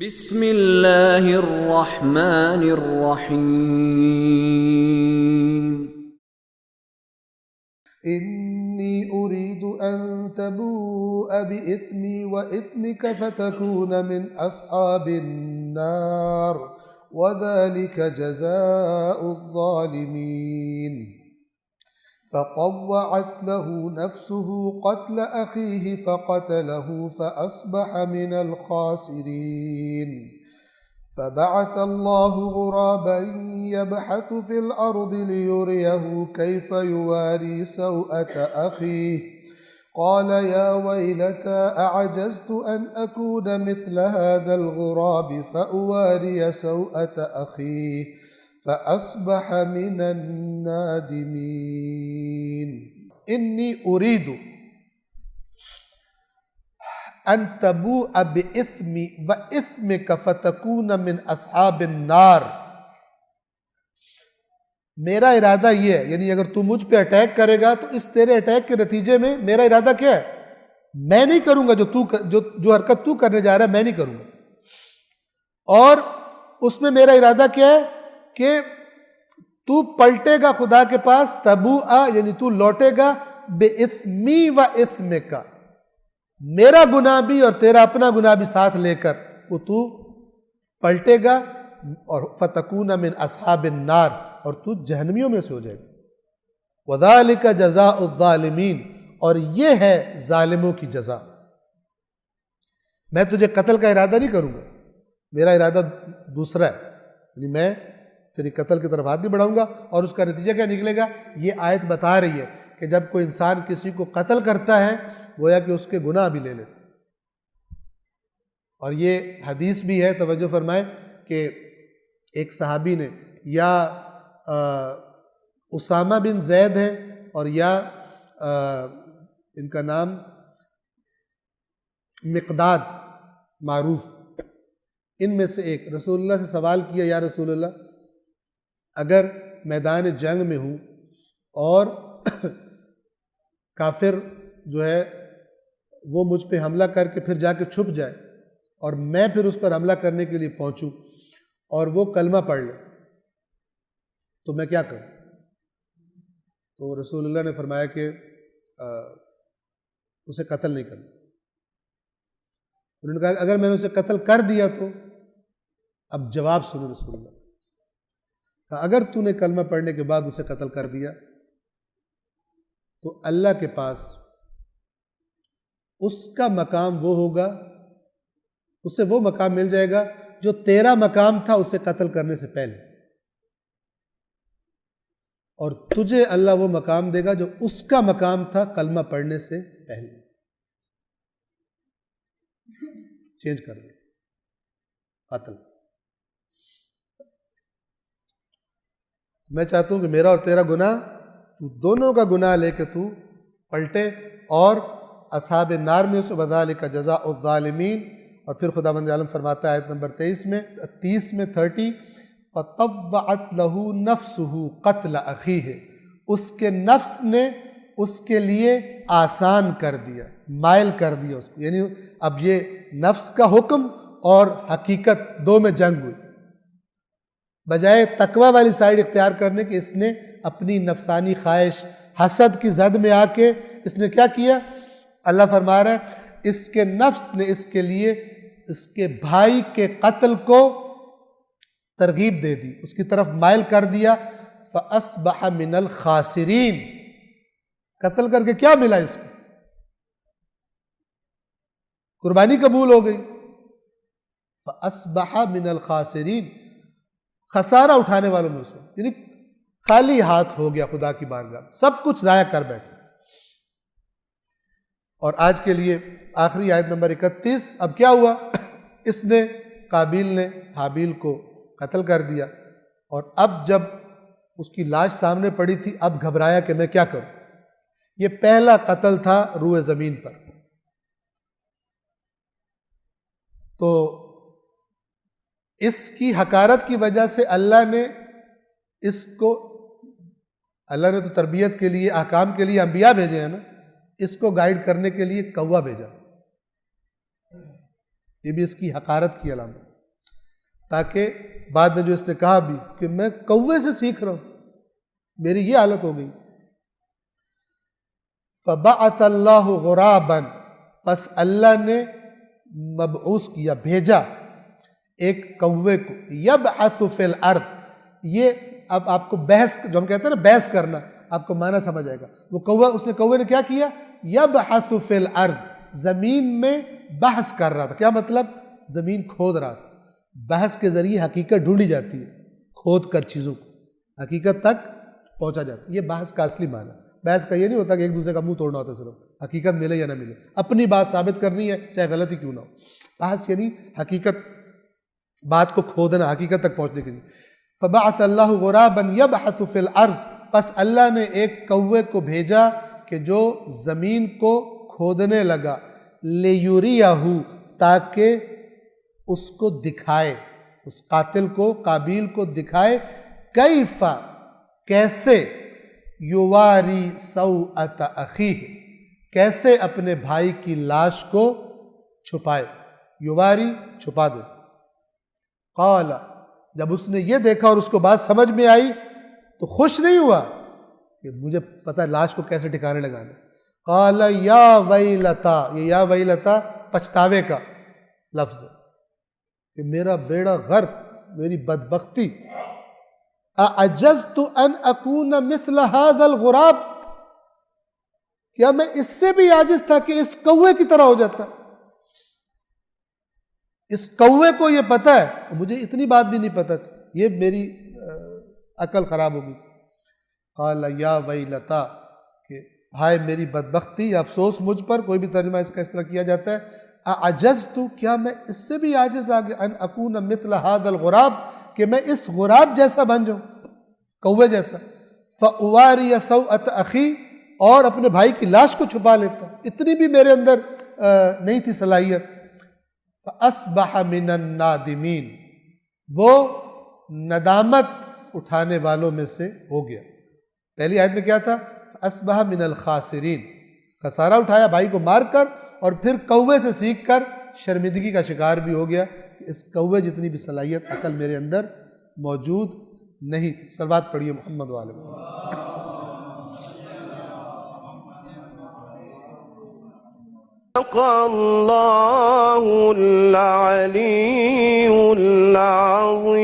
بسم اللہ الرحمن الرحیم إني أريد أن تبوء بإثمي وإثمك فتكون من أصحاب النار وذلك جزاء الظالمين فطوعت له نفسه قتل أخيه فقتله فأصبح من الخاسرين فبعث الله غرابا يبحث في الأرض ليريه كيف يواري سوءة أخيه قال يا ويلتى أعجزت أن أكون مثل هذا الغراب فأواري سوءة أخيه فأصبح من النادمين إني أريد ان تبوء بإثمی وإثمک فتکون من اصحاب النار، میرا ارادہ یہ ہے، یعنی اگر تو مجھ پہ اٹیک کرے گا تو اس تیرے اٹیک کے نتیجے میں میرا ارادہ کیا ہے؟ میں نہیں کروں گا جو حرکت تو کرنے جا رہا ہے، میں نہیں کروں گا، اور اس میں میرا ارادہ کیا ہے کہ تو پلٹے گا خدا کے پاس، تبوء یعنی تو لوٹے گا، بإثمی وإثمک، میرا گناہ بھی اور تیرا اپنا گناہ بھی ساتھ لے کر وہ تو پلٹے گا، اور فتکون من اصحاب النار، اور تو جہنمیوں میں سے ہو جائے گا، وذالک جزاء الظالمین، اور یہ ہے ظالموں کی جزا۔ میں تجھے قتل کا ارادہ نہیں کروں گا، میرا ارادہ دوسرا ہے، یعنی میں تیری قتل کی طرف ہاتھ نہیں بڑھاؤں گا، اور اس کا نتیجہ کیا نکلے گا؟ یہ آیت بتا رہی ہے کہ جب کوئی انسان کسی کو قتل کرتا ہے گویا کہ اس کے گناہ بھی لے لیتے، اور یہ حدیث بھی ہے، توجہ فرمائیں کہ ایک صحابی نے، یا اسامہ بن زید ہے اور یا ان کا نام مقداد معروف، ان میں سے ایک رسول اللہ سے سوال کیا، یا رسول اللہ اگر میدان جنگ میں ہوں اور کافر جو ہے وہ مجھ پہ حملہ کر کے پھر جا کے چھپ جائے، اور میں پھر اس پر حملہ کرنے کے لیے پہنچوں اور وہ کلمہ پڑھ لے تو میں کیا کروں؟ تو رسول اللہ نے فرمایا کہ اسے قتل نہیں کرنا۔ انہوں نے کہا اگر میں نے اسے قتل کر دیا تو؟ اب جواب سنو رسول اللہ کہا اگر تو نے کلمہ پڑھنے کے بعد اسے قتل کر دیا تو اللہ کے پاس اس کا مقام وہ ہوگا، اسے وہ مقام مل جائے گا جو تیرا مقام تھا اسے قتل کرنے سے پہلے، اور تجھے اللہ وہ مقام دے گا جو اس کا مقام تھا کلمہ پڑھنے سے پہلے، چینج کر دے قتل۔ میں چاہتا ہوں کہ میرا اور تیرا گناہ، تو دونوں کا گناہ لے کے تو پلٹے اور اصحاب النار میں اس، وذالک جزاء الظالمین۔ اور پھر خداوند عالم فرماتا ہے آیت نمبر 30 میں فطوعت له نفسه قتل اخیہ، اس کے نفس نے اس کے لیے آسان کر دیا، مائل کر دیا اس کو، یعنی اب یہ نفس کا حکم اور حقیقت دو میں جنگ ہوئی، بجائے تقوی والی سائڈ اختیار کرنے کے اس نے اپنی نفسانی خواہش حسد کی زد میں آ کے اس نے کیا کیا؟ اللہ فرما رہا ہے اس کے نفس نے اس کے لیے اس کے بھائی کے قتل کو ترغیب دے دی، اس کی طرف مائل کر دیا، فَأَصْبَحَ مِنَ الْخَاسِرِينَ، قتل کر کے کیا ملا اس کو؟ قربانی قبول ہو گئی، فَأَصْبَحَ مِنَ الْخَاسِرِينَ، خسارہ اٹھانے والوں میں سے، یعنی خالی ہاتھ ہو گیا خدا کی بارگاہ میں، سب کچھ ضائع کر بیٹھے۔ اور آج کے لیے آخری آیت نمبر 31، اب کیا ہوا؟ اس نے، قابیل نے حابیل کو قتل کر دیا، اور اب جب اس کی لاش سامنے پڑی تھی اب گھبرایا کہ میں کیا کروں؟ یہ پہلا قتل تھا روئے زمین پر، تو اس کی حقارت کی وجہ سے اللہ نے تو تربیت کے لیے، احکام کے لیے انبیاء بھیجے ہیں نا، اس کو گائیڈ کرنے کے لیے کوا بھیجا یہ بھی اس کی حقارت کی علامت، تاکہ بعد میں جو اس نے کہا بھی کہ میں کوے سے سیکھ رہا ہوں، میری یہ حالت ہو گئی۔ فبعث اللہ غرابا، پس اللہ نے مبعوث کیا، بھیجا ایک کوے کو، یبعث فی الارض، یہ اب آپ کو بحث، جو ہم کہتے ہیں نا بحث کرنا، آپ کو معنی سمجھ آئے گا۔ وہ کوہ، اس نے کوے نے کیا کیا؟ یبحث فی الارض، زمین میں بحث کر رہا تھا۔ کیا مطلب؟ زمین کھود رہا تھا۔ بحث کے ذریعے حقیقت ڈھونڈی جاتی ہے، کھود کر چیزوں کو حقیقت تک پہنچا جاتا ہے۔ یہ بحث کا اصلی معنی۔ بحث کا یہ نہیں ہوتا کہ ایک دوسرے کا منہ توڑنا ہوتا، صرف حقیقت ملے یا نہ ملے، اپنی بات ثابت کرنی ہے چاہے غلطی کیوں نہ ہو۔ بحث یعنی حقیقت، بات کو کھودنا حقیقت تک پہنچنے کے لیے۔ فبعث اللہ غرابا یبحث فی الارض، پس اللہ نے ایک کوے کو بھیجا کہ جو زمین کو کھودنے لگا، لیوریہ، تاکہ اس کو دکھائے، اس قاتل کو، قابیل کو دکھائے، کیف، کیسے، یواری سوءۃ اخیہ، کیسے اپنے بھائی کی لاش کو چھپائے، یواری چھپا دے۔ قال، جب اس نے یہ دیکھا اور اس کو بات سمجھ میں آئی تو خوش نہیں ہوا کہ مجھے پتہ ہے لاش کو کیسے ٹھکانے لگانا۔ قال یا ویلتا، یہ یا ویلتا پچھتاوے کا لفظ ہے کہ میرا بیڑا غرق، میری بدبختی، اعجزت ان اکون مثل هذا الغراب، کیا میں اس سے بھی عاجز تھا کہ اس کوے کی طرح ہو جاتا؟ اس کوے کو یہ پتہ ہے، مجھے اتنی بات بھی نہیں پتہ تھی، یہ میری عقل خراب ہو گئی۔ قال یا ویلتا، کہ ہائے میری بدبختی یا افسوس مجھ پر، کوئی بھی ترجمہ اس کا اس طرح کیا جاتا ہے۔ اعجزت، کیا میں اس سے بھی عاجز آگے، ان اکون مثل هذا الغراب، کہ میں اس غراب جیسا بن جاؤں، کوے جیسا۔ فاواری سوءۃ اخی، اور اپنے بھائی کی لاش کو چھپا لیتا، اتنی بھی میرے اندر نہیں تھی صلاحیت۔ فاصبح من النادمین، وہ ندامت اٹھانے والوں میں سے ہو گیا۔ پہلی آیت میں کیا تھا؟ اصبح من الخاسرین، خسارہ اٹھایا بھائی کو مار کر، اور پھر کوے سے سیکھ کر شرمندگی کا شکار بھی ہو گیا کہ اس کوے جتنی بھی صلاحیت، عقل میرے اندر موجود نہیں تھی۔ صلوات پڑھیے محمد وآلہ محمد۔ صدق اللہ العلی العظیم۔